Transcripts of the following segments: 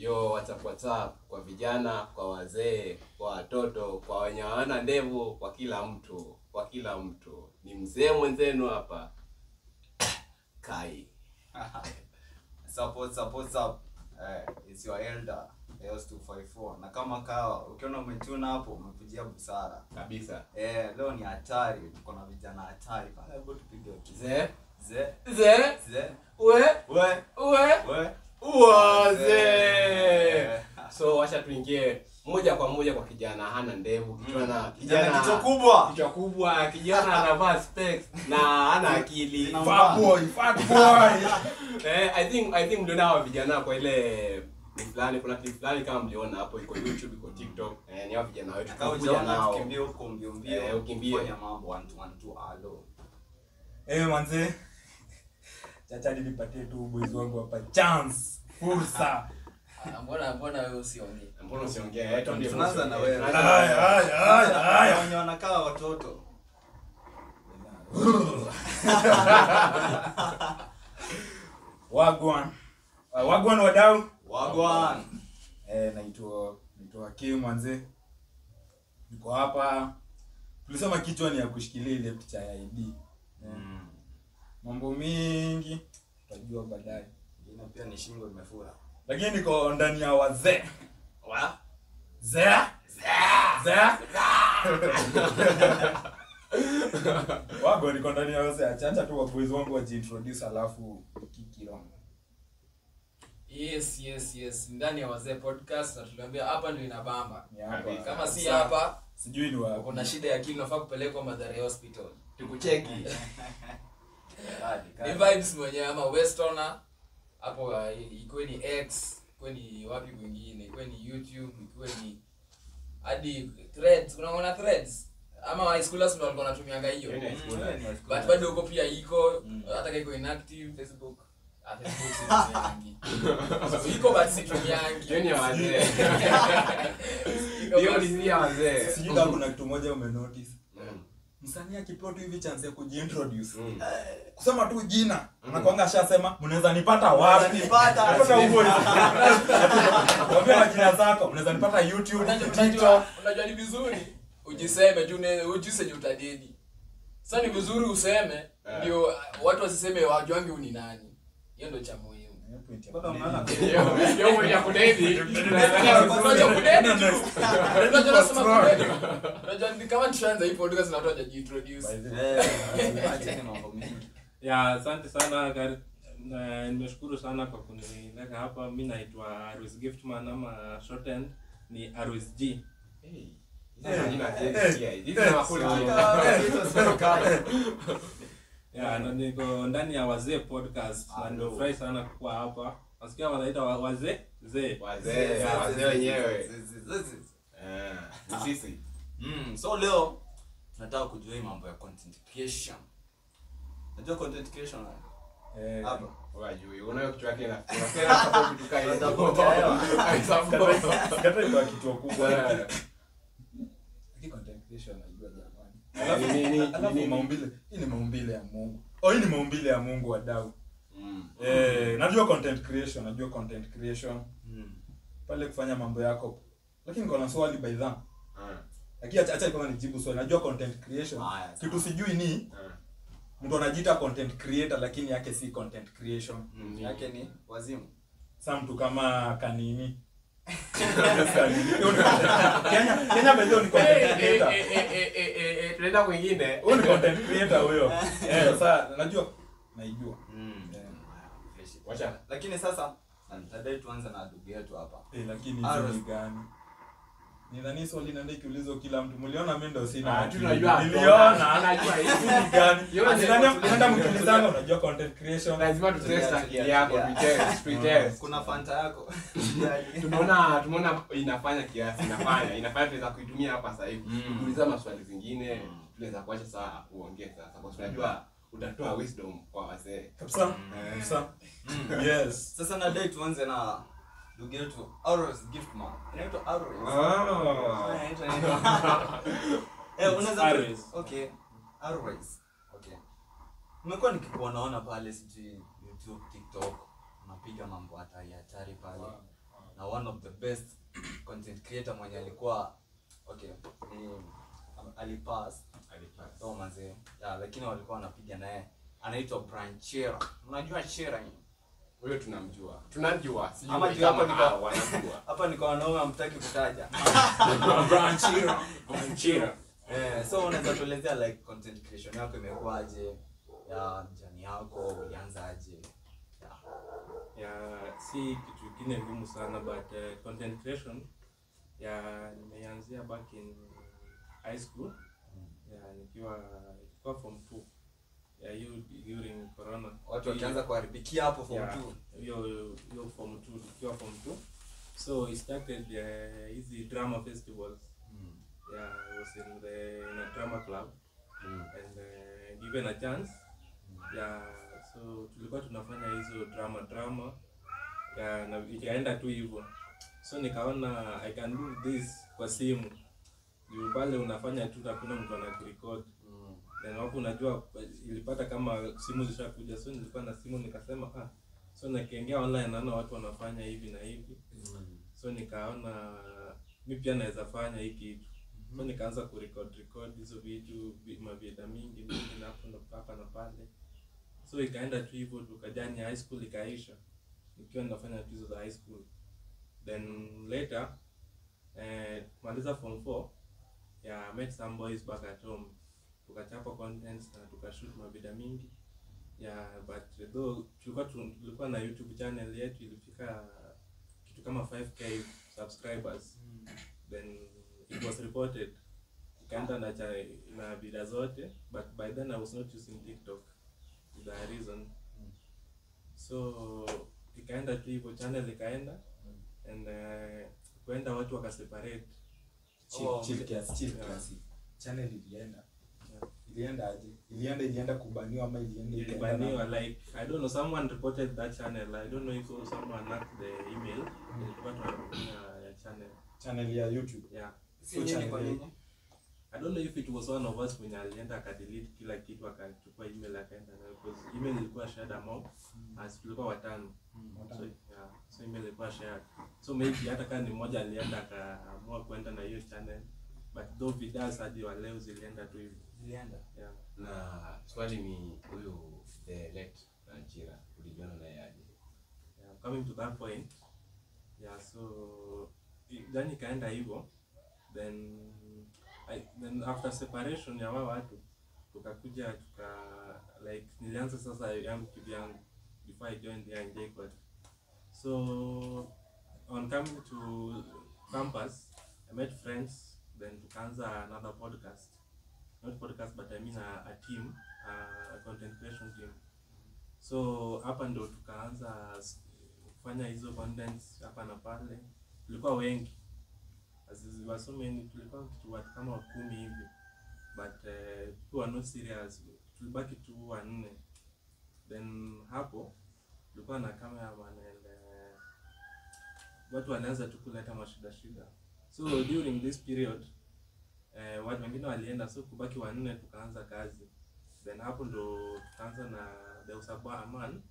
Yo, what's up kwa vijana, kwa wazee, kwa watoto, kwa wenye hawana ndevu, kwa kila mtu. Ni mzee mwenzenu hapa. Kai. What's up? It's your elder, EOS254. Na kama kawa, ukiona umetuna hapo, umekujia busara. Kabisa. Leo ni hatari, tuko na vijana hatari. Pale hebu tupige Ze. Wazee. So wacha tuingie moja kwa moja kwa kijana hana ndevu, kijana kichwa kubwa, kijana anavaa specs na hana akili. Fat boy. I think ndio nao vijana kwa ile fulani, kuna clip fulani kama mliona hapo, iko YouTube, iko TikTok. Ni hao vijana wetu kuja nao kimbia huko mbio. Ukimbia mambo 1 alo. Manze. Chacha nilipatie tu boys wangu hapa chance, fursa. Mbona wewe usiongee? Mbona usiongee? Tunaanza na wewe. Haya. Wenye wanakaa watoto. Wagwan wadau. Wagwan. Naitwa Kim manze. Niko hapa. Tulisema kichwa ni ya kushikilia ile picha ya ID. Mambo mingi tutajua baadaye. Ina pia ni shingo imefura. Lakini niko ndani ya wazee. Wagwan niko ndani ya wazee. Acha tu boys wangu wajiintroduce alafu kikiroma. Yes. Ndani ya wazee podcast na tuliambia hapa ndio inabamba. Kama si Sasa, hapa, sijui ni wapi. kuna shida ya akili unafaa kupelekwa Mathare Hospital. tukucheki. Ni vibes mwenyewe ama Westoner hapo, ikuwe ni X, ikuwe ni wapi kwingine, ikuwe ni YouTube, ikuwe ni hadi Threads. Unaona Threads? Ama high schoolers ndio walikuwa wanatumianga hiyo. But bado huko pia iko, hata kama iko inactive Facebook. Iko but situmiangi. Hiyo ni wazee. Hiyo ni wazee. Sijui kama kuna kitu moja umenotice. Msanii akipewa tu hivi chance ya kujiintroduce. Kusema tu jina, anakuanga ashasema mnaweza nipata wapi? Kutoka huko. Waambie majina zako, mnaweza nipata YouTube, TikTok. Unajua ni vizuri ujiseme ujiseme utadedi. Sasa ni vizuri useme ndio watu wasiseme wajuangi uni nani. Hiyo ndio cha muhimu. Bado mnaona Hiyo ya kudedi. Unajua ni kama tuanze hii podcast na watu wajiintroduce. acha mambo mengi. Asante sana nimeshukuru sana kwa kunileta hapa. Mimi naitwa Arwis Giftman ama shortened ni Arwis G. Na niko ndani ya wazee podcast na nimefurahi sana kuwa hapa. Nasikia wanaita wazee wenyewe. Sisi. So leo nataka kujua hii mambo ya content creation. Unajua content creation hapa? Wajui, unayo kitu yake na sababu tukae. Kata iko kitu kubwa. Hii content creation najua jamani. Alafu maumbile, hii ni maumbile ya Mungu. Hii ni maumbile ya Mungu wadau. Najua content creation. Pale kufanya mambo yako. Lakini kuna swali by the way. Lakini acha kwanza nijibu swali. Najua content creation. Kitu sijui ni mtu anajiita content creator lakini yake si content creation. Yake ni wazimu. Sasa mtu kama Kanini. Kenya bado ni content creator. Tunaenda kwingine. Huyo ni content creator huyo. Sasa naijua. Wacha. Lakini sasa nataka tuanze na ndugu yetu hapa. Lakini hizo ni gani? Nidhani swali ndio kiulizo kila mtu. Mliona mimi ndio sina. Tunajua. Niliona anajua hizi ni gani? Nenda mkilizana unajua content creation. Lazima tutest akili yako, pretest. Kuna fanta yako. Tumeona inafanya kiasi, inafanya tuweza kuitumia hapa sasa hivi. Kuuliza maswali zingine, tunaweza kuacha saa uongee sasa. Kwa sababu tunajua utatoa wisdom kwa wazee. Kabisa. Yes. Sasa na date tuanze na ndugu yetu Arwis Giftman. Inaitwa Arwis. Unaweza Arwis. Okay. Arwis. Okay. Nimekuwa nikikuona pale sijui YouTube, TikTok, unapiga mambo hatari pale. na one of the best content creator mwenye alikuwa alipass so manze lakini walikuwa wanapiga naye, anaitwa Brian Chera. Unajua Chera ni Huyo tunajua ama sijui kama wanajua hapa niko wanaume amtaki kutaja. Brian Chera. So unaweza tuelezea like content creation yako imekuaje, ya jani yako ulianzaje? Si kitu kingine ngumu sana, but content creation nimeanzia back in high school. Nikiwa form 2 hiyo during corona, Watu wakianza kuharibikia hapo form 2. Hiyo form 2 nikiwa form 2. So it started easy drama festivals. I was in a drama club and given a chance. So tulikuwa tunafanya hizo drama na ikaenda tu hivyo. So nikaona I can do this kwa simu. Juu pale unafanya tu na kuna mtu anakurecord. Then hapo unajua ilipata kama simu zishakuja, so nilikuwa na simu nikasema so nikaingia online naona watu wanafanya hivi na hivi. So nikaona mimi pia naweza fanya hiki kitu. So nikaanza kurecord hizo video mavida mingi na hapo na pale. So ikaenda tu hivyo, tukajani high school ikaisha nikiwa ninafanya hizo za high school. Then later maliza form 4 met some boys back at home, tukachapa contents na tukashoot mavida mingi but though tulikuwa na YouTube channel yetu ilifika kitu kama 5k subscribers. Then it was reported, ikaenda na vida zote, but by then I was not using TikTok, the reason. So ikaenda tu hivyo, channel ikaenda and kwenda watu wakaseparate. Chill kiasi. Channel ilienda kubaniwa ama ilibaniwa, like I don't know, someone reported that channel. I don't know if someone hacked the email. Ilikuwa channel ya YouTube. So channel I don't know if it was one of us when alienda akadelete kila kitu akachukua email akaenda nayo, because email ilikuwa shared among as tulikuwa watano. So email ilikuwa shared. So maybe hata kama ni mmoja alienda akaamua kwenda na hiyo channel, but those videos hadi wa leo zilienda tu hivi. Na swali ni huyu the late Chera ulijiona naye aje? Coming to that point, so then ikaenda hivyo. Then after separation ya wao watu tukakuja like nilianza sasa yangu kivyangu before I joined Young Jacob. So on coming to campus I met friends, then tukaanza another podcast. Not podcast, but I mean a team, a content creation team. So hapa ndo tukaanza kufanya hizo contents hapa na pale. Tulikuwa wengi, so many, tulikuwa watu kama 10 hivi, but people were not serious. Tulibaki tu 4. Then hapo tulikuwa na cameraman and watu wanaanza tu kuleta mashida. So during this period watu wengine walienda, so kubaki 4 tukaanza kazi. Then hapo ndo tukaanza na the Usaba man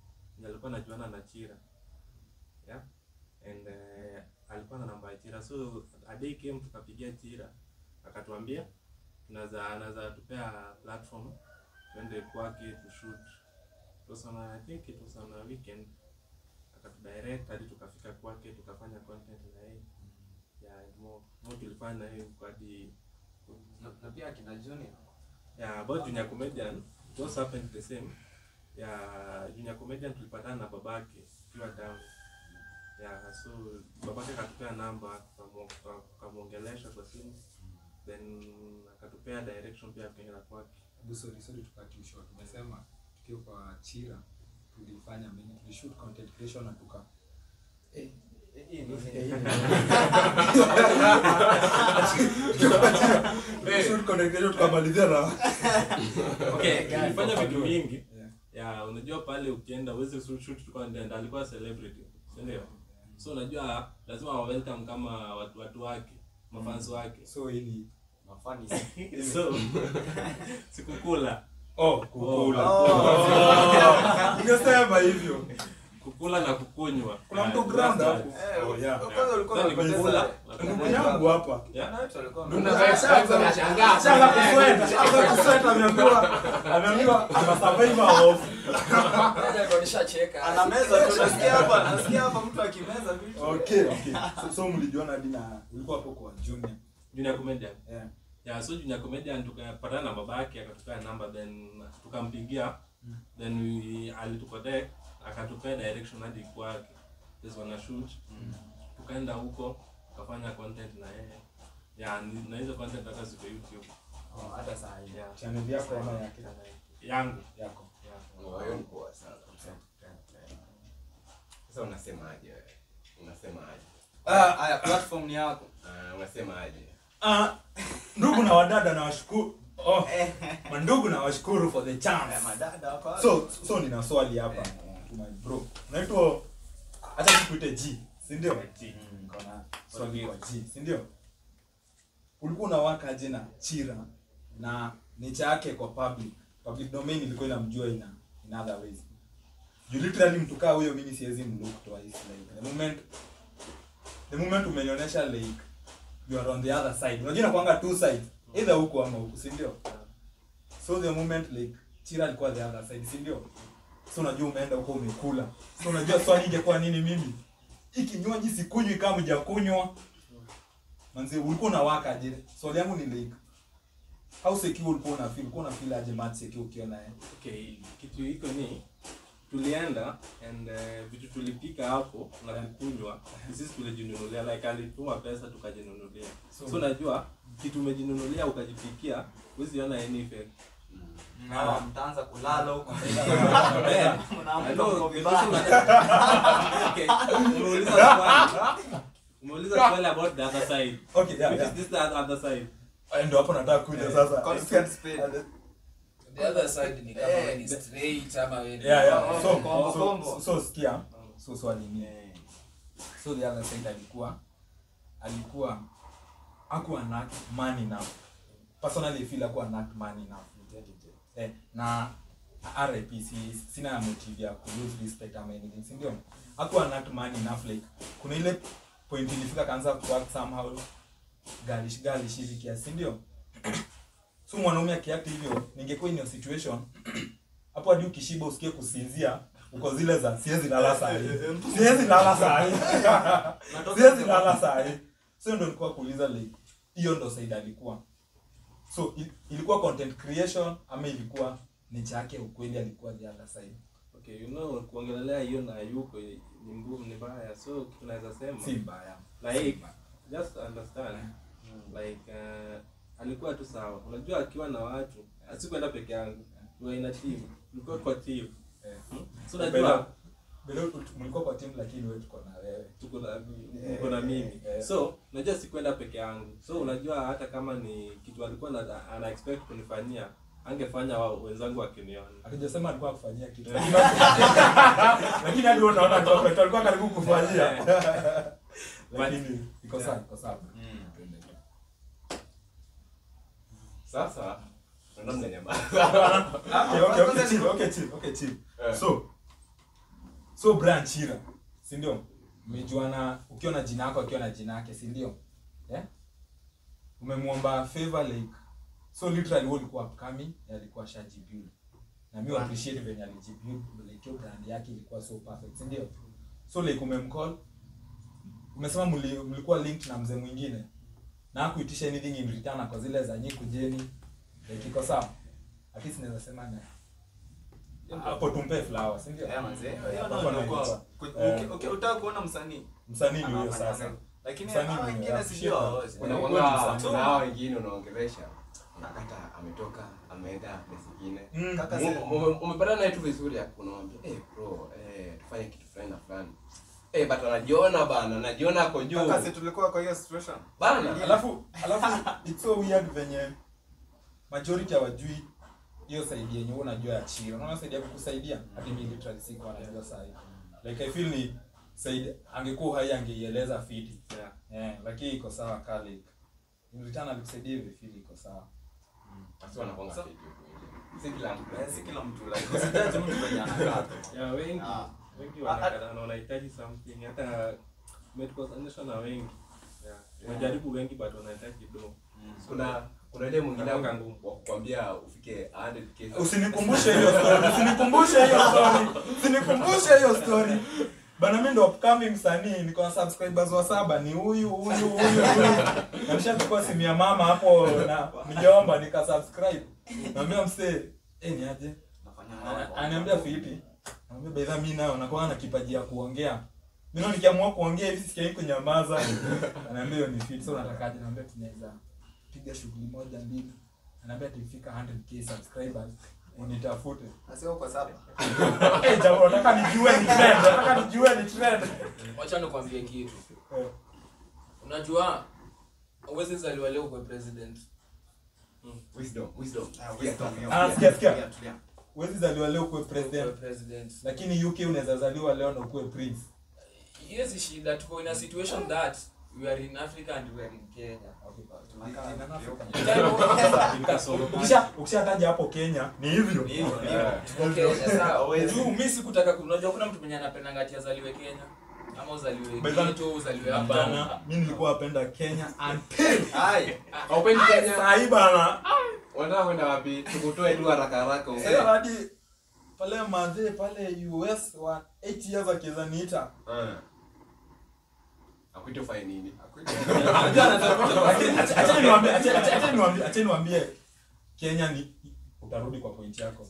alikuwa anajuana na Chira. And alikuwa na namba ya Chira. So a day came tukapigia Chira, akatuambia tunaweza tupea platform twende kwake to shoot. I think it was on a weekend. Akatudirect hadi tukafika kwake tukafanya content na yeye. More tulifanya hiyo kwa hadi na pia kina Junior. About Junior Comedian, it was happened the same. Junior Comedian tulipatana na babake kiwa down. So babake akatupea namba, tukamuongelesha kwa simu. Then akatupea direction pia akaenda kwake. Sorry tukatisha. Tumesema tukiwa kwa Chira tulifanya mimi tulishoot content creation na tuka shoot content creation tukamalizia na tulifanya vitu vingi. Unajua pale ukienda uweze shoot tukaenda, alikuwa celebrity, ndio? So unajua lazima wa welcome kama watu wake, mafans wake. So hii mafani So sikukula. Kukula. Ningesema hivyo. kukula na kukunywa. Kuna mtu ground hapo. Oh yeah. Kwanza ulikuwa unapoteza. Ndugu yangu hapa. Na wetu alikuwa Tunashangaa. Kusweta ameambiwa kuna survivor of. Nishacheka. anameza tu, nasikia hapa mtu akimeza vitu. Okay. So mlijuana hadi na ulikuwa hapo kwa Junior comedian. Yeah. Yeah, so Junior comedian tukapatana na babake akatupea namba, then tukampigia. Then alituconnect, akatupea direction hadi kwake. Sasa wana shoot. Tukaenda huko, tukafanya content na yeye. Yeah, na hizo content hata ziko YouTube. Hata saa hii. Yeah. channel yako ama yake? Yangu. Yako. Yeah. Hiyo ni poa sana. Sasa unasemaje wewe? Unasemaje? Haya platform ni yako. Unasemaje? Ndugu na wadada nawashukuru. Mandugu nawashukuru for the chance. Madada hapa. So nina swali hapa. To my bro. Naitwa acha nikuite G, si ndio? Niko swali kwa G, si ndio? Ulikuwa unawaka aje na Chira na nature yake kwa public domain ilikuwa inamjua in other ways. You literally mtukaa huyo mimi siwezi mlook twice, like the moment umenionyesha like you are on the other side. Unajua kwanga two sides, either huko ama huko, si ndio? So the moment like Chira alikuwa the other side, si ndio? So unajua umeenda huko umekula. So unajua swali ingekuwa nini mimi? Hiki kinywaji sikunywi kama hujakunywa. Manze ulikuwa unawaka aje? Swali yangu ni like how secure ulikuwa una feel aje match secure ukiona yeye? Okay, kitu hiko ni tulienda and vitu tulipika hapo na kukunywa, sisi tulijinunulia, like alituma pesa tukajinunulia. So unajua kitu umejinunulia ukajipikia, huwezi ona any effect. Mtaanza kulala huko. Okay, umeuliza swali about the other side. Okay, yeah. Which is this the other side? Ndio hapo nataka kuja sasa. Constant speed. The other side ni kama wewe ni straight ama wewe ni Yeah. Combo. So sikia. So swali ni. So the other side alikuwa hakuwa na money enough. Personally I feel hakuwa na money enough. Na RIP sina motive ya ku lose respect ama anything, si ndio? Hakuwa na money enough, like kuna ile point ilifika kaanza ku work somehow galish hivi kiasi, ndio? So mwanaume akiact hivyo, ningekuwa in your situation hapo hadi ukishiba usikie kusinzia uko zile za siwezi lala saa hii. So ndio nilikuwa kuuliza like hiyo ndo side alikuwa. So ilikuwa content creation ama ilikuwa nature yake ukweli alikuwa the other side? Okay, you know kuongelea hiyo na yuko ni ngumu, ni baya. So tunaweza sema si mbaya. Like just understand. Like alikuwa tu sawa. Unajua akiwa na watu, asikwenda peke yangu. Tuwe ina team. Tulikuwa kwa team. So unajua mlikuwa kwa team lakini wewe tuko na wewe. Tuko na mimi. So unajua sikwenda peke yangu. So unajua hata kama ni kitu alikuwa ana expect kunifanyia, angefanya wenzangu wakiniona. Akijasema alikuwa akufanyia kitu. Lakini hadi unaona alikuwa karibu kufanyia. Lakini iko sawa. Sasa ndio mnanyama. Okay, chill. So Brian Chira, si ndio? Mmejuana ukiona jina lako akiona jina yake, si ndio? Umemuomba favor like so literally wewe ulikuwa upcoming, alikuwa shajibuild. Na mimi appreciate venye alijibuild, like your brand yake ilikuwa so perfect, si ndio? So like umemcall, umesema mlikuwa linked na mzee mwingine na hakuitisha anything in return kwa zile za nyiku jeni, like iko sawa. At least naweza sema na hapo tumpe flower, si ndio? Mzee. Okay, utaka kuona msanii ni huyo sasa. Lakini wengine sijua. Kuna wengine unaongelesha. Unakata ametoka, ameenda place nyingine. Kaka umepatana naye tu vizuri unamwambia, bro, tufanye kitu fulani na fulani. But anajiona bana, anajiona ako juu. Kaka tulikuwa kwa hiyo situation. Bana, alafu it's so weird venye majority hawajui hiyo side yenyewe unajua ya Chira. Unaona side ya kukusaidia hadi mimi literally siko anajua side. Like I feel ni side angekuwa hai angeieleza fiti. Lakini iko sawa kali. In return alikusaidia hivi feel iko sawa. Basi wanakuanga fiti. Si kila mtu like usijudge mtu venye anakaa. wengi. wengi wanahitaji something, hata umetukosanisha na wengi. Wajaribu wengi bado wanahitaji do. Kuna ile mwingine wa kukwambia ufike 100k. Usinikumbushe hiyo story. Bana mimi ndo upcoming msanii, niko na subscribers wa 7 ni huyu. Na nishachukua simu ya mama hapo na mjomba nikasubscribe. Naambia msee, ni aje? Ananiambia vipi? Ananiambia baidha mimi nayo nakuwa na kipaji ya kuongea. Mimi nikiamua kuongea hivi sikia kunyamaza. Ananiambia hiyo ni fit. So natakaje? Naambia tunaweza piga shughuli moja mbili. Ananiambia tukifika 100k subscribers unitafute. Asio kwa sababu. Jamaa nataka nijue ni trend. Wacha nikwambie kitu. Unajua uwezi zaliwa leo kwa president. Wisdom. Sikia. Uwezi zaliwa leo kwa president. Lakini UK unaweza zaliwa leo na ukuwe prince. Yes, shida tuko in a situation that we are in Africa and we are in Kenya. Ukishataja hapo Kenya ni hivyo. Okay, sasa mimi sikutaka unajua kuna mtu mwenye anapenda ngati azaliwe Kenya ama uzaliwe Kenya uzaliwe hapa. Mimi nilikuwa napenda Kenya until Open Kenya. Sai bana. Wanataka kwenda wapi? Tukutoe tu haraka huko. Hadi pale manze pale US wa 8 years akizaniita. Akuite fine nini? Acha niwaambie Kenya ni utarudi kwa point yako.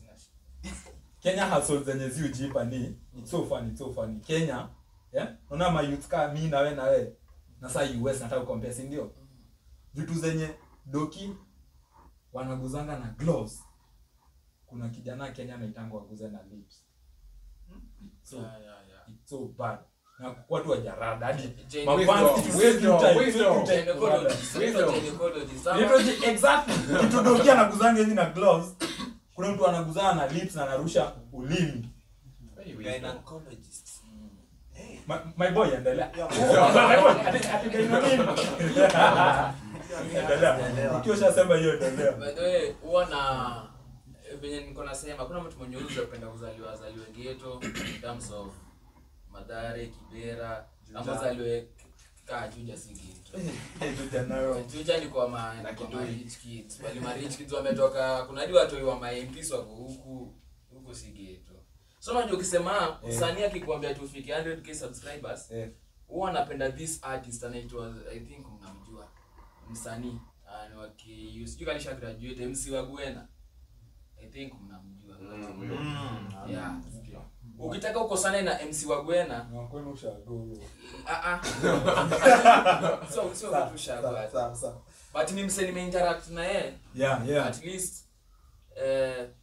Kenya hustle zenye ziujipa ni it's so funny. Kenya, unaona ma youth ka mimi na wewe na saa US nataka compare, si ndio? Vitu zenye doki wanaguzanga na gloves. Kuna kijana Kenya anaitangwa aguze na lips. So it's so bad. Na watu wa jarada hadi exactly kitudokia na kuzanga hivi na gloves. Kuna mtu anaguzana na lips na anarusha ulimi. Gynecologist. My boy endelea. Ukiosha sema hiyo endelea. By the way, huwa na venye niko nasema kuna mtu mwenye uliza kupenda kuzaliwa ghetto in terms of Madare, Kibera, ama zaliwe Juja si ghetto. Juja ni kwa rich kids. Wale ma rich kids wametoka, kuna hadi watu wa MPs wako huku si ghetto. So unajua ukisema msanii akikwambia tufike 100k subscribers, huwa anapenda this artist anaitwa I think mnamjua. Msanii ni waki sijui kalisha graduate MC Wagwena. I think mnamjua. Yeah. Ukitaka ukosane na MC Wagwena, Wagwena ushago. So ushago. Sawa. But ni msanii nimeinteract na yeye. Yeah. At least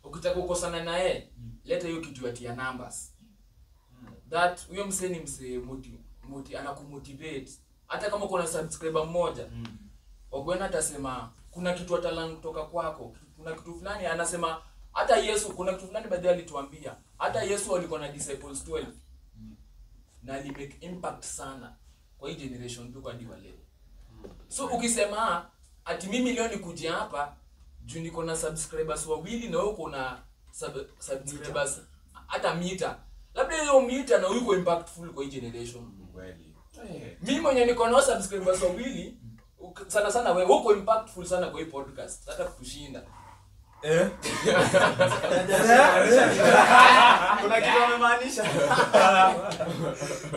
ukitaka ukosana na yeye, leta hiyo kitu ya numbers. That huyo msanii mse anakumotivate. Hata kama uko na subscriber mmoja, Wagwena atasema kuna kitu atalang kutoka kwako. Kuna kitu fulani anasema hata Yesu kuna kitu fulani baadaye alituambia. Hata Yesu alikuwa na disciples 12. Na ali make impact sana kwa hii generation tu kwa diwa leo. So ukisema ati mimi leo nikuje hapa juu niko na subscribers wawili na wewe uko na subscribers hata mita. Labda hiyo mita na uko impactful kwa hii generation. Kweli. Mimi mwenye niko na subscribers wawili sana wewe uko impactful sana kwa hii podcast hata kutushinda. Kuna kitu amemaanisha.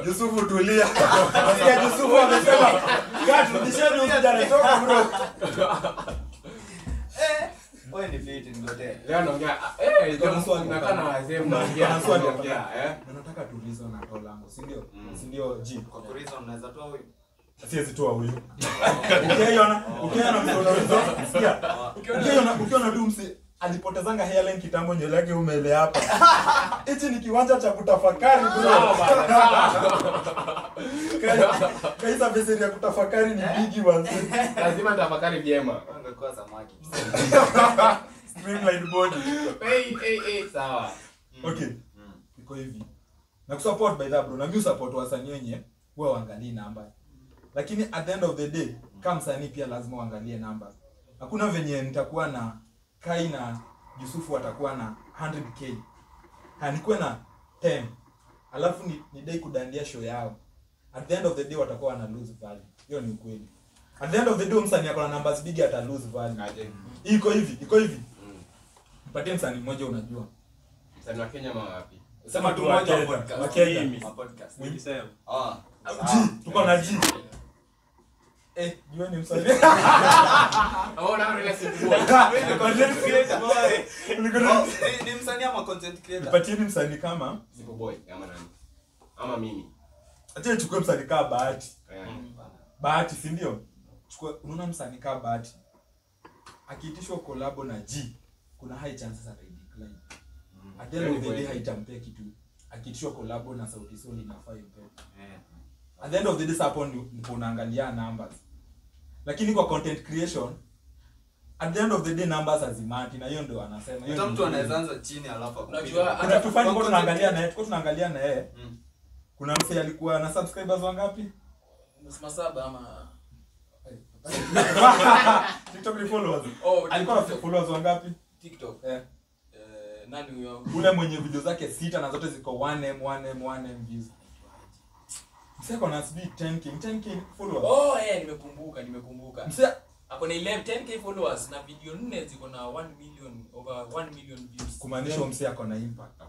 Yusufu tulia. Nasikia Yusufu amesema, "Gatu disheni usijana toka bro." Wewe ni fit ngote. Leo naongea nakana wazee mnaongea. Nataka tuulize na toa langu, si ndio? Si ndio G. Kwa kuriza unaweza toa huyu. Siwezi toa huyu. Ukiona msonorizo, sikia. Ukiona tu msi alipotezanga hairline kitambo nywele yake umele hapa. Hichi ni kiwanja cha kutafakari bro. Kaisa beseri ya kutafakari ni bigi wanzi. Lazima tafakari vyema. Ungekuwa samaki. Streamlined body. Sawa. Okay. Iko hivi. Na kusupport by that bro. Na mimi support wasanii wenye wao waangalie namba. Lakini at the end of the day, kama msanii pia lazima uangalie namba. Hakuna venye nitakuwa na Kai na Yusufu watakuwa na 100k. Nikuwe na 10 alafu ni dai kudandia show yao, at the end of the day watakuwa wana lose value. Hiyo ni ukweli. At the end of the day msanii ako na numbers big ata lose value. Iko hivi. Mpatie msanii mmoja unajua. Msanii wa Kenya ama wapi? Sema tu mmoja wa Kenya. Podcast. Nilisema. Tuko na G. Jua ni msanii. Ona ile siku. Content creator boy. Ni msanii ama content creator? Mpatie ni msanii kama Sipo boy kama nani? Ama mimi. acha chukue msanii kama Bahati. Bahati si ndio? Chukua unaona msanii kama Bahati. Akiitishwa collab na G, kuna high chances ata decline. At the end of the day haitampea kitu. Akiitishwa collab na Sauti Sol inafaa impe. At the end of the day hapo ndipo unaangalia numbers. Lakini kwa content creation at the end of the day numbers hazimati, na hiyo ndio anasema. Hiyo mtu anaweza anza chini alafu unajua hata tufanye kwa tunaangalia na yeye. Kuna msee alikuwa na subscribers wangapi? 7 ama TikTok ni followers. Alikuwa na TikTok. followers wangapi? TikTok. Nani huyo? Ule mwenye video zake 6 na zote ziko 1M views. Msee kwa na 10k followers. Nimekumbuka. Msee Ako na 10k followers na video 4 ziko na 1 million over 1 million views. kumaanisha msee ako na impact.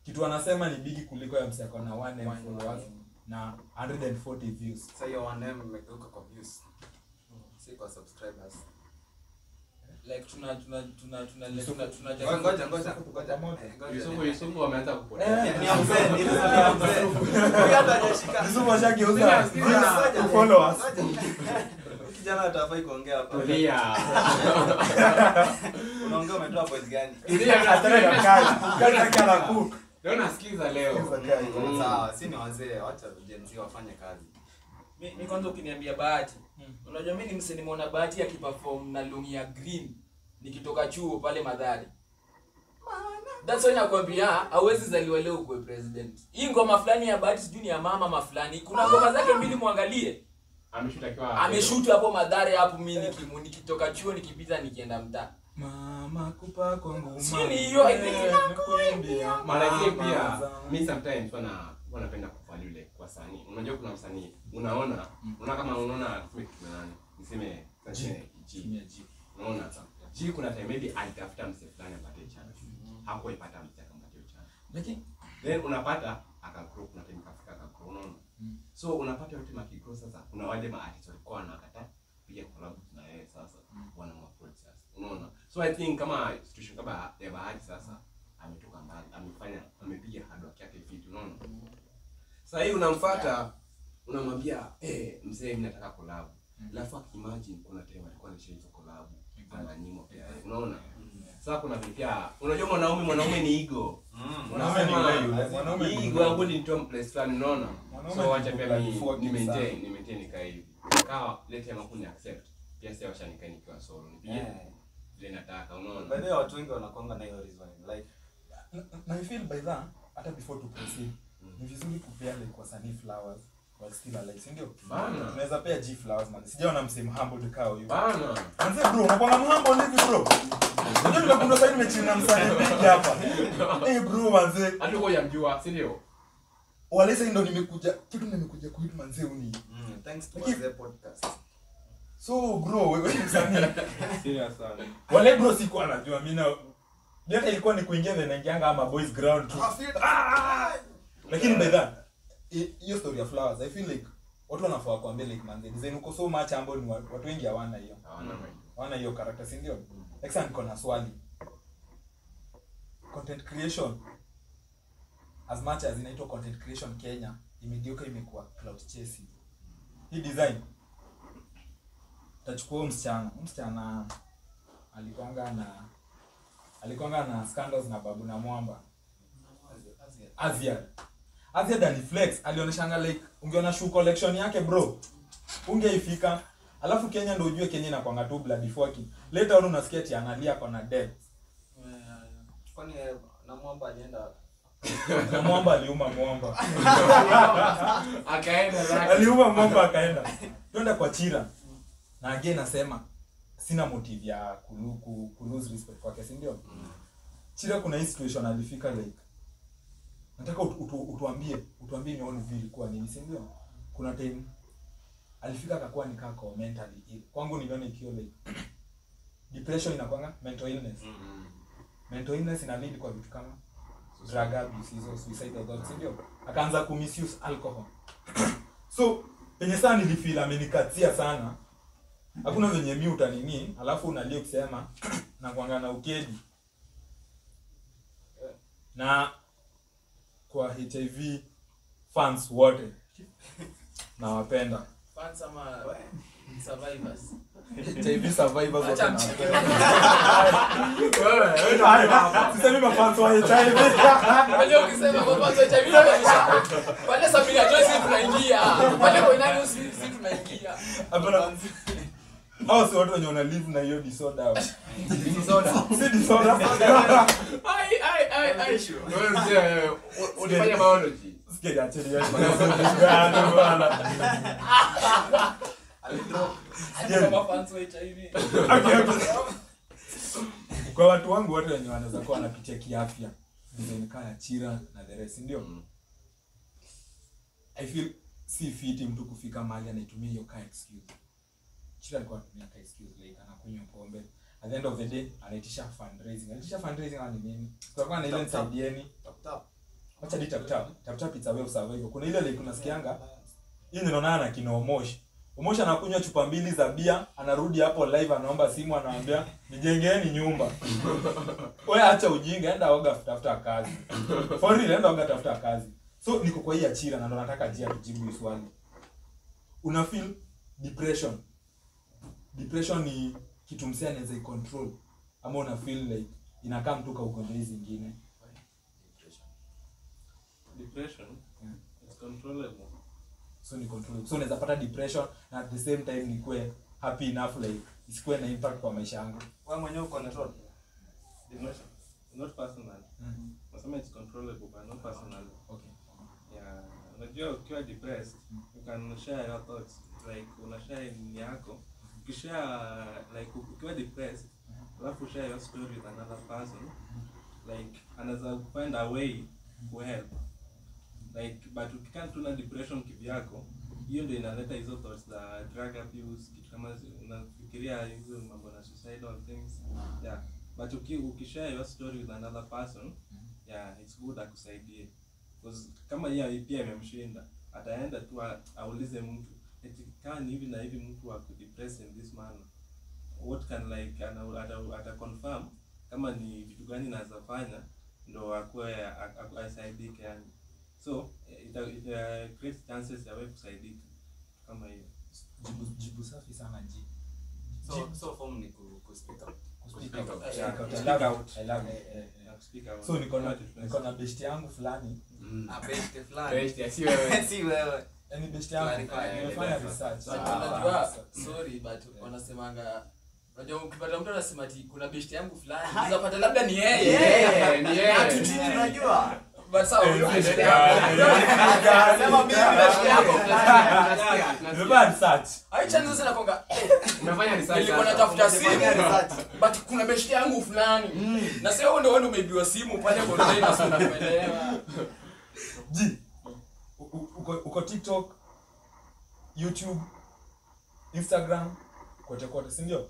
Kitu anasema ni bigi kuliko ya msee ako na 1M followers na 140 views. Sasa hiyo 1M imegeuka kwa views. Si kwa subscribers. Like tuna Ngoja. Yusufu wameanza kupotea. Ni mzee. Huyu hata hajashika. Yusufu ashageuza followers. Kijana atafai kuongea hapa. Tulia. Unaongea umetoa point gani? Ataka kazi kana cook. Leo nasikiza leo. Sawa, si ni wazee, acha Gen Z wafanye kazi. mimi kwanza ukiniambia Bahati. Unajua mimi ni msanii nimeona Bahati akiperform na longi ya green nikitoka chuo pale Madhari. That's why nakwambia hawezi zaliwa leo kuwe president. Hii ngoma fulani ya Bahati sijui ni ya mama ama fulani. Kuna ngoma zake mbili muangalie. Ameshoot hapo Madhari hapo mimi nikitoka chuo nikipita nikienda mtaa. Mama kupa kwangu. Sini hiyo nakuambia. Mara nyingine pia mimi sometimes wanapenda kuvalue like kwa sanii. Unajua kuna msanii unaona kama unaona niseme G. Unaona G kuna time maybe alitafuta msee fulani apate chance. Hakuipata msee akampatia chance. Lakini then unapata akagrow kuna time kafika akagrow unaona. So unapata yote makigrow sasa kuna wale artists walikuwa wanakataa pia collab na yeye sasa wana approach sasa. Unaona? So I think kama situation kama ya Bahati sasa ametoka mbali, amepiga hard work yake fit, unaona? Sasa hii unamfuata, unamwambia mzee mimi nataka collab. Alafu imagine kuna time alikuwa anashare hizo collab, ananyima pia. Unaona? Sasa kuna pia unajua mwanaume ni ego. Mwanaume ni ego yangu ni Tom place fulani, unaona? So wacha pia ni maintain kai hivi. Kawa lete makuni accept. Pia sasa washanika nikiwa solo. Nipige vile nataka, unaona? Baadaye watu wengi wanakonga na hiyo reason like na I feel by that hata before to proceed ni vizuri kupea like wasanii flowers while still alive, si ndio? Bana. Tunaweza pea G flowers man. Sijaona msemo humble kao hiyo. Bana. Anze bro, unakuwa humble hivi bro. Unajua nimekunda sasa nimechina msanii mingi hapa. Bro manze. Hata uko yamjua, si ndio? Wale sasa ndio nimekuja kuitu manze uni. thanks to the podcast. So bro, wewe ni msanii. Serious sana. Wale bro sikuwa anajua mimi na Leta ilikuwa ni kuingia na naingianga ama boys ground tu. Lakini by that hiyo story ya flowers I feel like watu wanafaa kuambia like man design uko so much ambao ni watu wengi hawana hiyo. Hawana hiyo character, si ndio? Next niko na swali. Content creation as much as inaitwa content creation Kenya imegeuka imekuwa cloud chasing. Hii design tachukua msichana alikuanga na scandals na Babu na Mwamba. Azia Dani Flex alionyeshanga like ungeona shoe collection yake bro. Ungeifika. Alafu Kenya ndio ujue Kenya inakuanga tu bloody fucking. Later on unasikia ati analia kwa na death. Kwani na Mwamba alienda Na Mwamba aliuma Mwamba. Akaenda zake. Aliuma Mwamba akaenda. Twende kwa Chira. Na again nasema sina motive ya lose respect kwake, si ndio? Chira kuna hii situation alifika like nataka utuambie nione vile ilikuwa nini, si ndio? Kuna time alifika akakuwa nikaa kwa mentally ill. Kwangu niliona ikiwa like depression inakuanga mental illness. Mental illness ina lead kwa vitu kama drug abuse, hizo suicidal thoughts, ndio akaanza ku misuse alcohol. So penye sana nilifeel amenikatia sana. Hakuna venye mimi utanini alafu unalia kusema na kuanga na ukedi. Na kwa HIV fans wote nawapenda. Fans ama survivors. HIV survivors wote nawapenda. Wewe hapa. Sisemi mafans wa HIV. Unajua ukisema kwa fans wa HIV inaisha. Pale Samira Joyce tunaingia. Pale kwa nani sisi tunaingia. Hapana. Hao si watu wenye wana live na hiyo disorder. Si disorder. Ai. Wewe mzee unafanya biology. Sikia acheni yeye bana bwana. Kama fans wa HIV. Okay. Kwa watu wangu wote wenye wanaweza kuwa wanapitia kiafya, design kama Chira na the rest, ndio. I feel si fit mtu kufika mahali anaitumia hiyo kind excuse. Chira alikuwa anatumia kind excuse like anakunywa pombe. At the end of the day anaitisha fundraising. Anaitisha fundraising ni nini? Kwa na ile nisaidieni. Tap. Acha di tap it's a way of survival. Kuna ile like unasikianga hii ninaona na kina Omosh. Omosh anakunywa chupa 2 za bia, anarudi hapo live anaomba simu anawaambia nijengeni nyumba. Wewe acha ujinga, enda oga tafuta kazi. For real, enda oga tafuta kazi. So niko kwa hii Achira na ndo nataka Jia tujibu hii swali. Una feel depression? Depression ni kitu msee anaweza control ama una feel like inakaa mtu kaugonjwa hizi zingine? Depression it's controllable. So ni control. So unaweza pata depression na at the same time nikuwe happy enough like isikuwe na impact kwa maisha yangu. Wewe mwenyewe uko na thought. Depression not personal. Nasema it's controllable but not personal. Okay. Yeah, unajua ukiwa depressed you can share your thoughts like una share ni yako. Ukishare like ukiwa depressed alafu share your story with another person like anaweza find a way to help. Like but ukikaa tu na depression kivyako, hiyo ndio inaleta hizo thoughts za drug abuse, kitu kama unafikiria hizo mambo na suicidal things. Yeah, but ukishare your story with another person, yeah, it's good akusaidie. Because kama yeye pia imemshinda, ataenda tu aulize mtu, eti kama ni hivi na hivi mtu wa depressed in this manner. What can like ata confirm kama ni vitu gani naweza fanya ndo akue asaidike yani. So it creates chances ya wewe kusaidika kama hiyo. Jibu safi sana G. So form ni ku speak out. Speak out. I love it. Speak out. So niko na best yangu fulani. Best fulani. Best si wewe. Si wewe. Yaani best yangu nimefanya research. Unajua sorry but wanasemanga unajua ukipata mtu anasema ati kuna best yangu fulani unaweza pata labda ni yeye. Ni yeye. Hatujui tunajua. But sawa Sema mimi best yako. Nimefanya research. hai chances zinakonga Umefanya research. nilikuwa natafuta simu research. but kuna best yangu fulani na sio wewe ndio umeibiwa simu pale container sana kuelewa. G. Uko TikTok, YouTube, Instagram, kote, si ndio?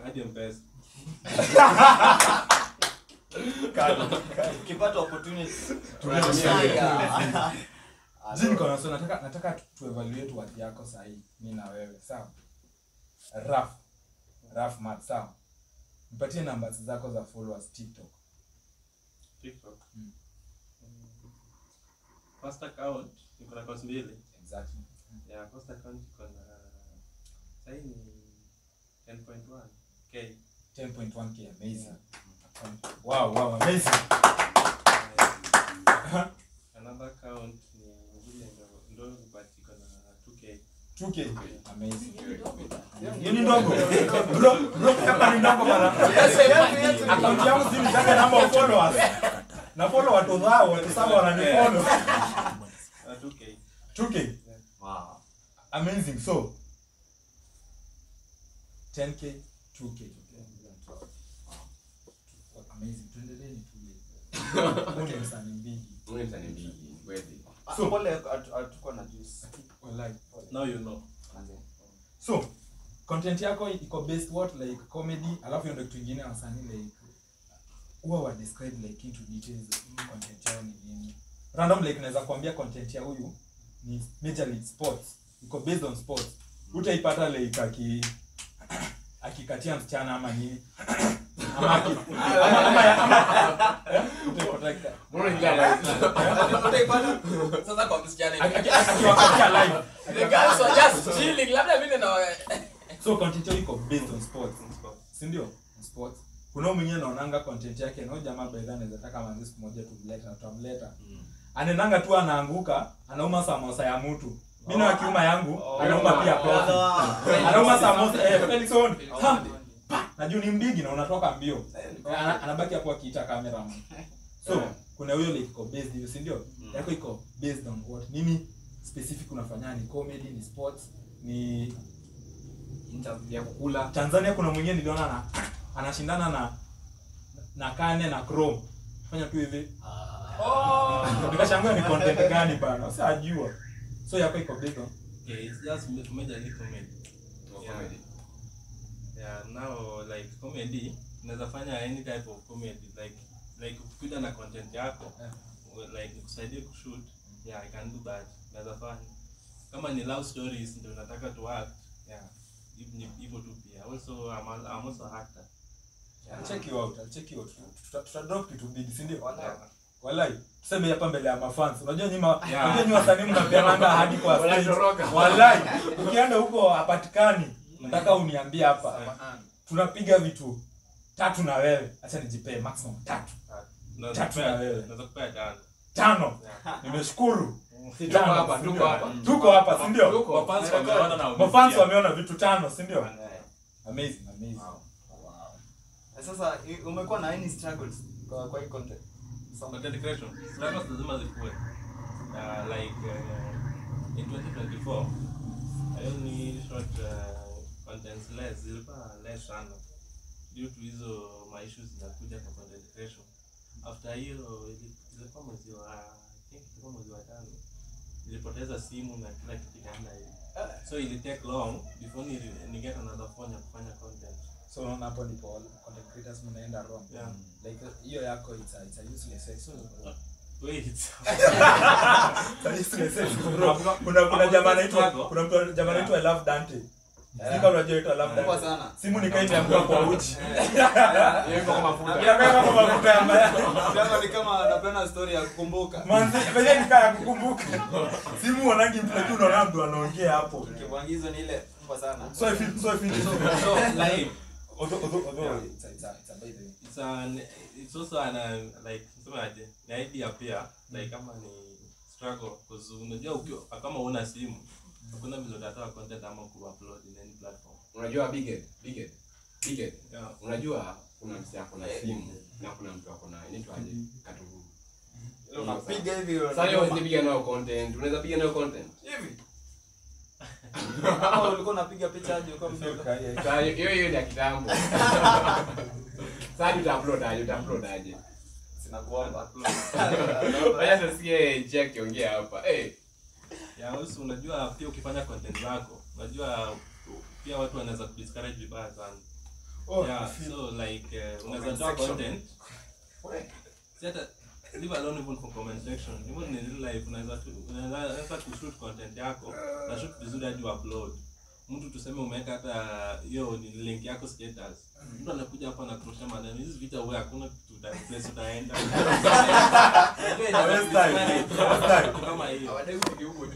Hadi mpesa. Ukipata opportunity tunatumia. Jini kwa naso nataka tu evaluate worth yako sahi mimi na wewe, sawa? Rough math, sawa? Nipatie numbers zako za followers TikTok. First account iko na cost 2. Exactly. Yeah, first account iko na sahi ni 10.1k. 10.1k, amazing. Wow, amazing. Another account ni ndio but iko na 2k. 2k, amazing. Yeni ndogo. Bro, kama ni ndogo bana. Account yangu si nitaka number of followers. Na follow watu dhao, watu saba wananifollow. 2k. 2k. wow. Amazing. So 10k, 2k. Amazing. Tuendelee ni tuli. Huyu ni msanii mbigi. Mimi nitaniambia kweli. So- pole hatuko na juice. Wallahi. Now you know. So content yako iko based what like comedy, alafu hiyo ndio kitu kingine wasanii like huwa wa describe like into details content yao ni nini. Random like naweza kuambia content ya huyu ni Major League Sports, iko based on sports. Utaipata like akikatia msichana ama nini ama utaipata Mbona nilala? Utaipata sasa kwa msichana. akiwakatia live. The girls are just chilling. Labda mimi na So content yao iko based on sports. Si ndio? Sports. Kuna mwingine naonanga content yake na jamaa baadhi anaweza taka manzi siku moja tumleta na tutamleta. Anenanga tu anaanguka, anauma samosa ya mtu. Mimi na kiuma yangu, anauma pia kofi. Anauma samosa Felix on. Najua ni mbigi na unatoka mbio. Anabaki hapo akiita cameraman. So, kuna huyo like iko based hiyo, si ndio? Yako iko based on what? Nini specific unafanya, ni comedy, ni sports, ni Ya kukula. Tanzania kuna mwingine niliona anashindana na Kane na Chrome. Fanya tu hivi. Nikashangaa ni content gani bana? Usijua. So yako iko based on Okay, it's just Major League comedy. Comedy. Yeah, now like comedy, unaweza fanya any type of comedy like ukikuja na content yako, like nikusaidie kushoot, yeah, I can do that. Naweza fanya. Kama ni love stories ndio nataka to act, yeah. Hivyo tu pia. Also I'm also an actor. I'll check you out. Tuta drop kitu big, si ndio? Wallahi. Tuseme hapa mbele ya mafans. Unajua nyinyi wasanii mnapeana hadi kwa stage. Wallahi. Ukienda huko hapatikani. Nataka uniambie hapa. Tunapiga vitu 3 na wewe. Acha nijipee maximum 3. Tatu na wewe. Naweza kupea 5. Nimeshukuru. Tuko hapa, si ndio? Mafans wameona vitu 5, si ndio? Amazing. Wow. Sasa umekuwa na any struggles kwa hii content? Content creation. Struggles lazima zikuwe. Like in 2024, I only shot contents zilikuwa less sana. Due to hizo my issues zinakuja kwa content creation. After hiyo ilikuwa mwezi wa tano. Nilipoteza simu na kila kitu kikaenda hivi. So it take long before ni get another phone ya kufanya content. So unaona hapo ndipo content creators mnaenda wrong. Yeah. Like hiyo yako it's a useless exercise. Wait. Kuna jamaa anaitwa I Love Dante. Sika unajua I Love Dante. Kwa sana. Simu nikaenda kwa uchi. Yeye kama mafuta. Kama mafuta ya mbaya. Kama ni kama anapenda story ya kukumbuka. Manzi, wewe nikaa kukumbuka. Simu wanangi mtu tu unaona mtu anaongea hapo. Kiwangizo ni ile kwa sana. So if Like although it's also an like semaje ni idea pia like kama ni struggle because unajua ukiwa kama una simu hakuna vile utatoa content ama ku-upload in any platform. Unajua big head. Yeah. Unajua kuna mtu ako na simu na kuna mtu ako na inaitwaje? Katuru. Ile unapiga hivi. Sasa hiyo usipiga nayo content. Unaweza piga nayo content. Hivi. Kama ulikuwa unapiga picha aje uko mdogo. Sasa hiyo ni ya kitambo. Sasa utaupload aje? Sina kuomba. Wacha tusikie check ongea hapa. Yeah, also unajua pia ukifanya content zako, unajua pia watu wanaweza kudiscourage vibaya sana. Yeah, so like unaweza toa content. Sasa leave alone even for comment section. Even in real life unaweza kushoot content yako, na shoot vizuri hadi upload. Mtu tuseme umeweka hata hiyo ni link yako status. Mtu anakuja hapa na kurusha maneno. Hizi vitu wewe hakuna place utaenda. Kama hiyo. Hawadai upige huko tu.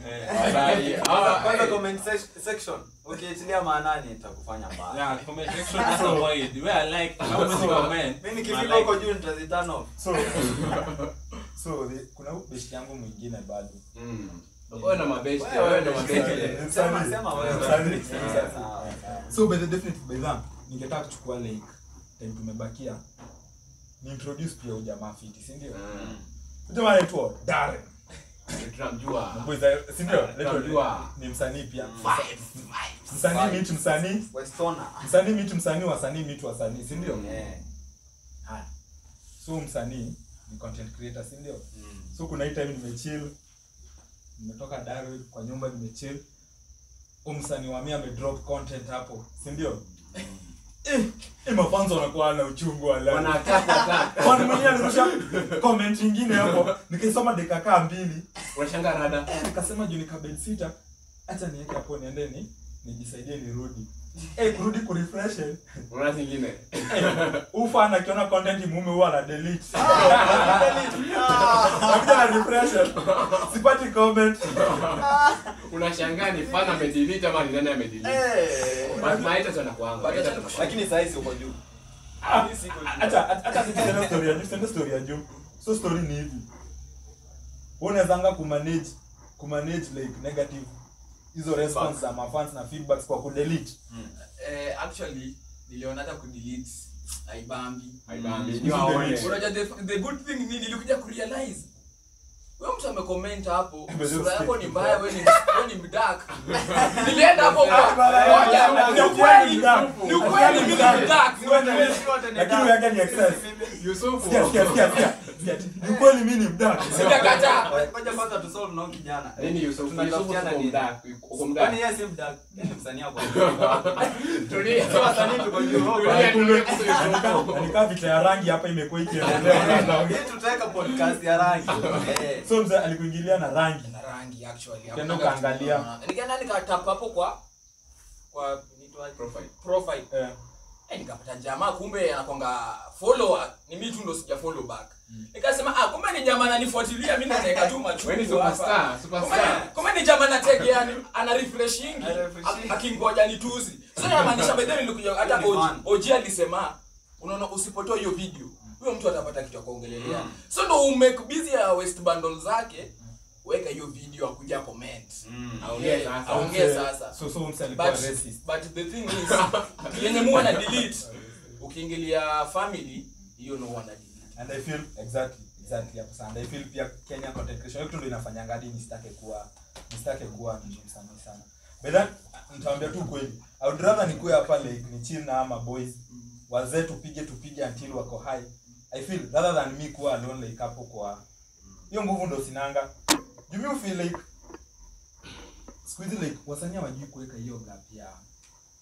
Kwanza comment section. Ukiachilia maanani itakufanya mbaya. Yeah, comment section is avoid. Where I like comment. Mimi nikifika huko juu nitazitana off. So kuna best yangu mwingine bado. Wewe na mabesti. Sema wewe. So by the definite by that ningetaka kuchukua like time tumebakia ni introduce pia ujamaa fiti, si ndio? Ujamaa anaitwa Darren. Tunamjua. Mboiza, si ndio? Tunamjua. Ni msanii pia. Msanii meet msanii. Westona. Msanii meet msanii, wasanii meet wasanii, si ndio? Eh. Haya. So msanii ni content creator, si ndio? So kuna hii time nimechill. Nimetoka Darwin kwa nyumba nimechill. Msanii wa mimi amedrop content hapo, si ndio? Mafanzo wanakuwa na uchungu wa leo. Wanataka. Kwani mwenyewe alirusha comment nyingine hapo. Nikaisoma dakika kaa 2. Unashangaa rada. Nikasema juu nikabel sita. Acha niweke hapo niende nijisaidie nirudi. Kurudi ku refresh. Unaona zingine. Ufa anakiona content mume huwa ana delete. Akija na refresh. Sipati comment. Unashangaa ni fan amedelete ama ni nani amedelete. But maita sana kuanga. Lakini sasa hizi uko juu. Acha nikienda story ya juu. So story ni hivi. Unawezanga kumanage like negative hizo response za mafans na feedbacks kwa kudelete. Actually niliona hata kudelete haibambi. Unajua The good thing ni nilikuja kurealize wewe mtu amecomment hapo sura yako ni mbaya, wewe ni mdark. Nilienda hapo kwa ni ukweli mimi ni mdark. Lakini yake ni excess. Yusufu. Ni kweli mimi ni mdark. Sijakataa. Ngoja kwanza tu solve na kijana. Nini Yusufu? Tunatafutiana Yusufu nini? mdak. Uko mdak. Kwani yeye si mdak? Ni msanii hapo. Tulia. Sasa sanii tuko juu. Nikaa vita ya rangi hapa imekuwa ikiendelea. Hii tutaweka podcast ya rangi. So mzee alikuingilia na rangi. Na rangi actually. Tendo kaangalia. Nikaenda nikatap hapo kwa nitwaje profile. Nikapata jamaa kumbe anakonga follower, ni mimi tu ndo sija follow back. Nikasema kumbe ni jamaa ananifuatilia mimi naweka tu macho. Wewe ni superstar. Kumbe ni jamaa anatag yani ana refreshing akingoja nituzi. Sasa inamaanisha baadaye nilikuja hata OG alisema unaona usipotoa hiyo video huyo mtu atapata kitu ya kuongelelea. So ndo umake busy ya West bundle zake, weka hiyo video akuja comment. Aongee sasa. So msanii alikuwa racist. But the thing is yenye muone na delete ukiingilia family hiyo no one delete. And I feel exactly hapo sana. I feel pia Kenya content creation hiyo ndio inafanyanga hadi nistake kuwa msanii sana. But then nitaambia tu kweli. I would rather nikuwe hapa like ni chill na ama boys. Wazee tupige until wako high. I feel rather than me kuwa alone like hapo kwa hiyo nguvu ndo sinanga. You feel like squeeze like wasanii wajui kuweka hiyo gap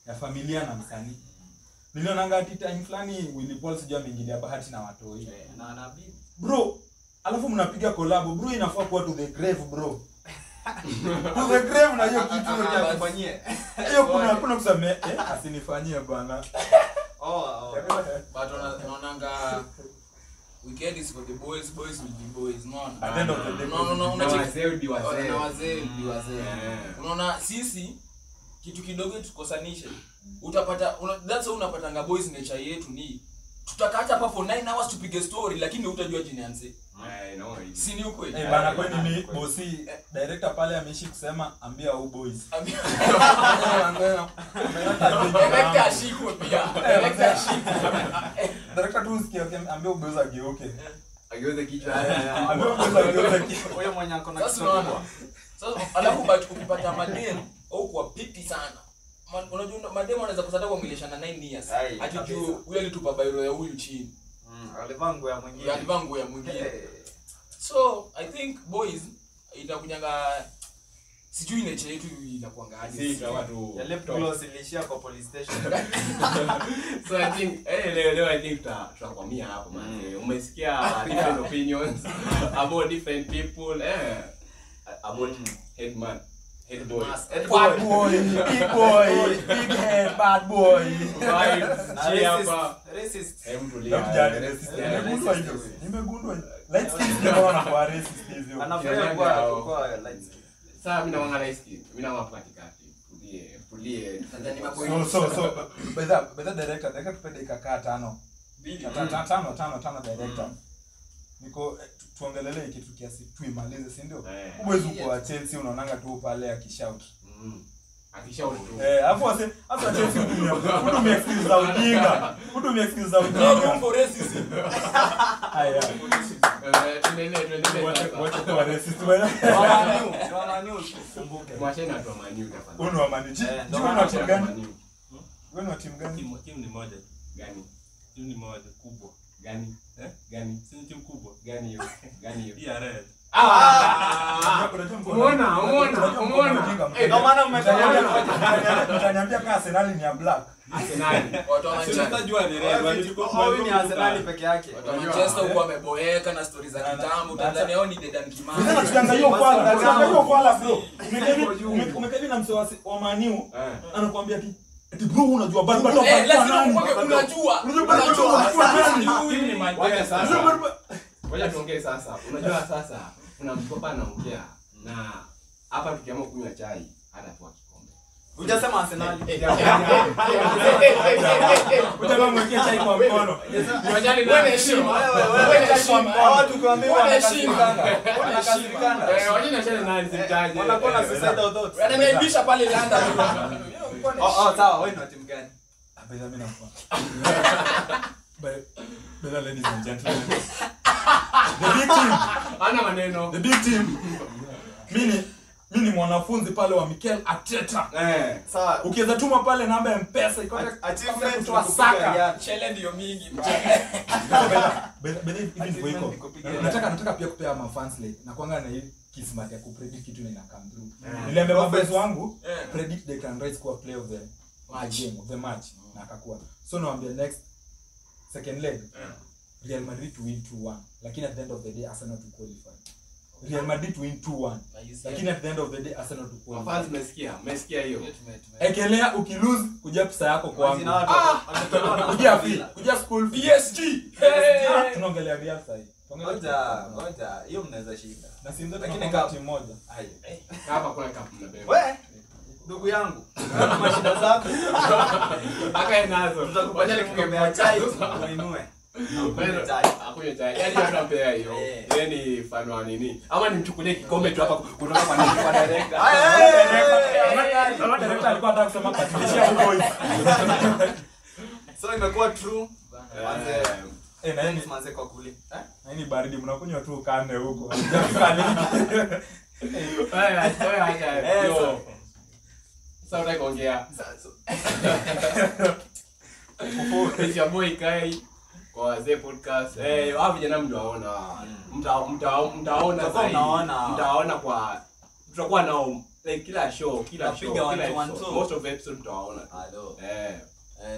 ya familia na msanii. Nilionanga ati time fulani Willy Paul sijui ameingilia Bahati na watoi. Na anabii. Bro, alafu mnapiga collab. Bro inafaa kuwa to the grave bro. To the grave na hiyo kitu ndio Fanyie. hiyo kuna kusema asinifanyie bwana. But unaonanga weekend is for the boys will be boys. At the end of the day, wazee. Unaona sisi kitu kidogo tukosanishe. Utapata that's why unapatanga boys nature yetu ni tutakata hapa for 9 hours tupige story lakini hutajua jina yanze. Si ni ukweli? Bana kwani mimi bosi director pale ameishi kusema ambia u boys. Director ashiko pia. Director tu usikie ambia u boys ageuke. Ageuze kichwa. Ambia u boys ageuke. Wewe mwenye akona sasa alafu but ukipata madem au kwa pipi sana. Unajua madem anaweza kusata kwa milishana 9 years. Atijue yule alitupa bairo ya huyu chini. Alivango ya mwingine. So I think boys itakunyanga sijui nature yetu inakuanga aje. Si watu ya lip gloss ilishia kwa police station. So I think leo I think tutakwamia hapo man. Umesikia different opinions about different people about headman. Head boy. Bad boy, big boy, big head, bad boy. Racist. Nimegundwa. Light skin ndio wana racist hivyo. Anafanya kwa light skin. Sasa mimi naona light skin. Mimi naona katikati. Tulie. Sasa ni mapoint. So by the director tupende ikakaa 5. 5 director. Niko tuongelelee kitu kiasi tuimalize, si ndio? Uwezo kwa Chelsea unaonanga tu pale akishout. Akishout tu. Alafu hata Chelsea utumia excuse za ujinga. No for racism. Haya. Tuendelee. Wacha kwa racist bwana. Wamanu kumbuke. Mwacheni watu wa Man U tafadhali. Uno wa Man U. Wewe ni timu gani? Wewe ni timu gani? Timu ni moja tu. Gani? Timu ni moja kubwa. Gani? Gani? Si timu kubwa. Gani hiyo? Gani hiyo? Hii red. Umeona? Ndio maana Mtaniambia kama Arsenal ni ya black. Arsenal. Watu wa Manchester. Unajua ni red. Wao ni Arsenal peke yake. Watu wa Manchester huko wameboeka na stories za kitambo. Tanzania yao ni Dedan Kimathi. Sasa tukiangalia upala, tukiangalia upala bro. Umekeni na msee wa Maniu anakuambia ati bro unajua bado Lazima nani? unajua. Hii ni Manchester. Ngoja tuongee sasa. Unajua sasa kuna mtu hapa anaongea na hapa tukiamua kunywa chai hata kwa kikombe. Hujasema Arsenal. Utaka mwekee chai kwa mkono. Unajali na heshima. Wewe heshima. Hao tukiambiwa Wanakasirikana. Wajina chai nani simtaje. Wanakuwa na suicidal thoughts. Wananiaibisha pale London. Sawa, wewe ni wa timu gani? Abeza mimi nafuata. But ladies and gentlemen. The big team. Ana maneno. The big team. Mimi ni mwanafunzi pale wa Mikel Arteta. Sawa. Ukiweza tuma pale namba ya M-Pesa iko Achievement wa Saka. Chele ndio mingi. Hivi iko. Nataka pia kupea ma fans like na kuanga na hii kismat ya kupredict kitu ina come through. Niliambia maboys wangu predict they can rise kwa play of the game of the match na akakuwa. So naambia next second leg Real Madrid to win 2-1 lakini at the end of the day Arsenal to qualify. Real Madrid to win 2-1 lakini at the end of the day Arsenal to qualify. Mafans umesikia hiyo. Ekelea ukilose kuja pesa yako kwangu. Kuja school PSG. Tunaongelea Real side. Ngoja, hiyo mnaweza shinda. Na si ndio Lakini kama timu moja. Hapa kuna cup mnabeba. We, ndugu yangu, kama mashida zako, Akae nazo. tutakupatia kikombe cha chai uinue. Akunywe chai. Yaani tunampea hiyo. Yeye ni fan wa nini? Ama nimchukulie kikombe tu hapa kutoka kwa director. Kama director alikuwa anataka kusema patilishia huko hivi. So imekuwa true. Na yeye Manze kwa kuli. na ni baridi mnakunywa tu kande huko. Sasa unataka kuongea. Kisha boy Kai kwa wazee podcast. Hao vijana mtaona. Mtaona zaidi. Mtaona kwa tutakuwa nao like kila show, most of episode tutaona. Hello.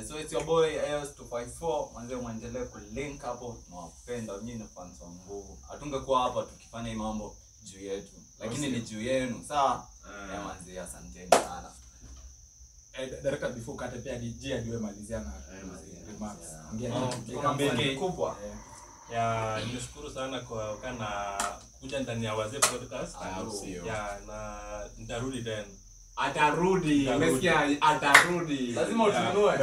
So it's your boy AS254. Manze muendelee kulink hapo. Tunawapenda nyinyi na fans wa nguvu. Hatungekuwa hapa tukifanya hii mambo juu yetu. Lakini ni juu yenu. Sawa? Manze asanteni sana. Director before kate pia DJ adiwe malizia na remarks. Ongea kubwa. Ya nishukuru sana kwa kana kuja ndani ya wazee podcast. Ya na nitarudi tena. Atarudi. Umesikia atarudi. Lazima utunue.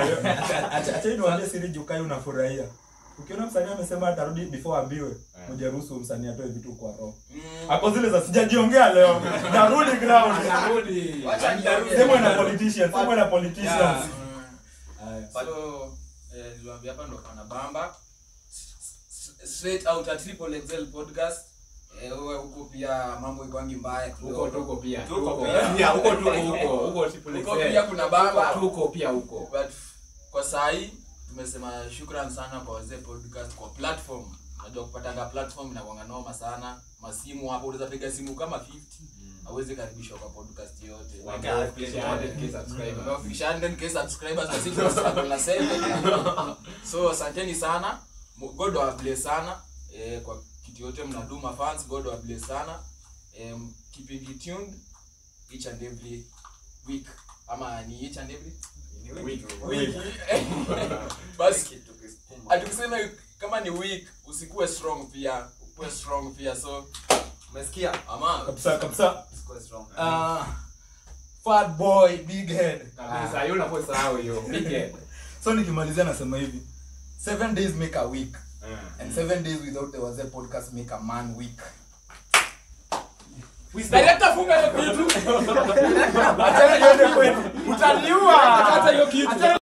Acha niwaambie siri Jukai unafurahia. Ukiona msanii amesema atarudi before ambiwe, mjaruhusu msanii atoe vitu kwa roho. Hapo zile za sijajiongea leo. Narudi ground. Atarudi. Wacha nitarudi. Sema na politicians. So niliwaambia hapa ndo kana bamba straight out at Triple XL podcast. Wewe huko pia mambo ikwangi mbaya Huko tuko pia. Tuko pia. Huko triple huko pia kuna bamba. Tuko pia huko. But kwa sahi tumesema shukrani sana kwa wazee podcast kwa platform. Unajua kupatanga platform inakuanga noma sana. Masimu hapo unaweza piga simu kama 50. Hawezi karibishwa kwa podcast yote. Wafikisha 100k subscribers. Wafikisha 100k subscribers na sisi tunasema na 7. So asanteni sana. God wa bless sana. Kwa kitu yote mnaduma fans, God wa bless sana. Keeping it tuned each and every week. Ama ni each and every week. Basi atukisema kama ni week usikuwe strong pia, ukuwe strong pia. So Umesikia? ama Kabisa. Usikue strong. Fat boy big head. Kabisa hiyo unaposahau hiyo. Big head. So nikimalizia nasema hivi. 7 days make a week. And 7 days without the wazee podcast make a man week. director funga hiyo kitu. Acha niende kwetu. Utaliua. Hata hiyo kitu.